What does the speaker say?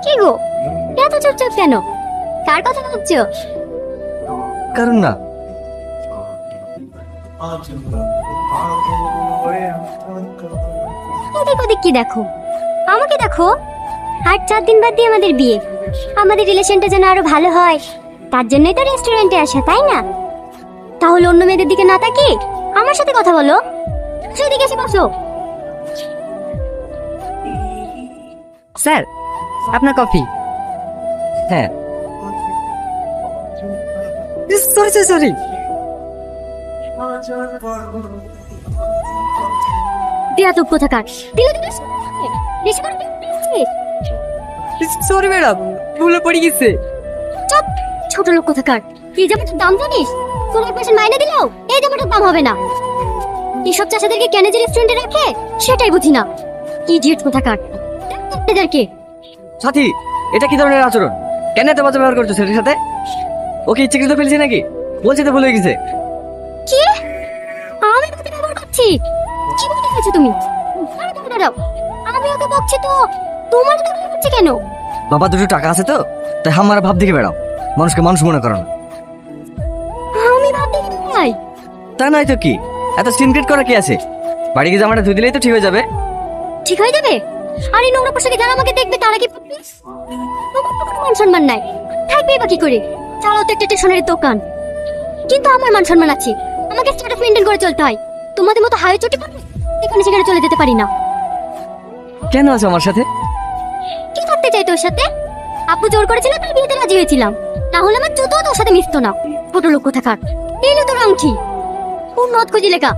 কি গো, এত চুপচাপ কেন? কার কথা ভাবছো? কারণ না। এদিক ওদিক কি দেখো? আমাকে দেখো। আর 4 দিন বাদ দিয়ে আমাদের বিয়ে। আমাদের রিলেশনটা যেন আরো ভালো হয়, তার জন্যই তো রেস্টুরেন্টে আসা, তাই না? তাহলে অন্য মেয়েদের দিকে না তাকিয়ে আমার সাথে কথা বলো। সেদিকে এসে বসো। স্যার, আপনার কফি। হ্যাঁ, সরি স্যার, সরি। দিয়া তো কোথাকার দিলে দিলে বেশি করে সরি ম্যাডাম, ভুলে পড়ে গেছে। চুপ, ছোট লোক কোথাকার। এই জামাটার দাম জানিস? তোর 1% মাইনে দিলেও এই জামাটার দাম হবে না। এসব চাষাদেরকে কেন যে রেস্টুরেন্টে রাখে সেটাই বুঝি না। ইডিয়েট কোথাকার। এদেরকে সাথী, এটা কি ধরনের আচরণ? কেন এত বাজে ব্যবহার করছো ছেলের সাথে? ওকে ইচ্ছাকৃত ফেলছে নাকি? বলছি তো ভুলে গেছে। কি? আমি তোকে ব্যবহার করছি? কি বলতে চাইছো তুমি? দাঁড়াও, দাঁড়াও। আমি ওকে বকছি তো তোমার তো ব্যবহার করছে কেন? বাবা দুটো টাকা আছে তো, তাই হামারা ভাব দেখে বেড়াও। মানুষকে মানুষ মনে করো না। আমি ভাবতে কি ভাই? তা নয় তো কি, এত সিনক্রেট করা কি আছে? বাড়ি গিয়ে জামাটা ধুই দিলেই তো ঠিক হয়ে যাবে। ঠিক হয়ে যাবে? আর এই নোংরা পোশাকে যারা আমাকে দেখবে তারা কি ভাববে? তোমার তো কোনো মান সম্মান নাই, থাকবে বা কি করে? চালাও তো একটা স্টেশনারি দোকান, কিন্তু আমার মান সম্মান আছে। আমাকে স্ট্যাটাস মেনটেন করে চলতে হয়। তোমাদের মতো হাই চটি পড়বে এখানে সেখানে চলে যেতে পারি না। কেন আছো আমার সাথে? কি করতে চাই তোর সাথে? আপু জোর করেছিল তাই বিয়েতে রাজি হয়েছিলাম, না হলে আমার জুতো তোর সাথে মিশতো না। ছোট লোক কোথাকার। এই নে তোর আংটি, কোন নদ খুঁজি লেখা।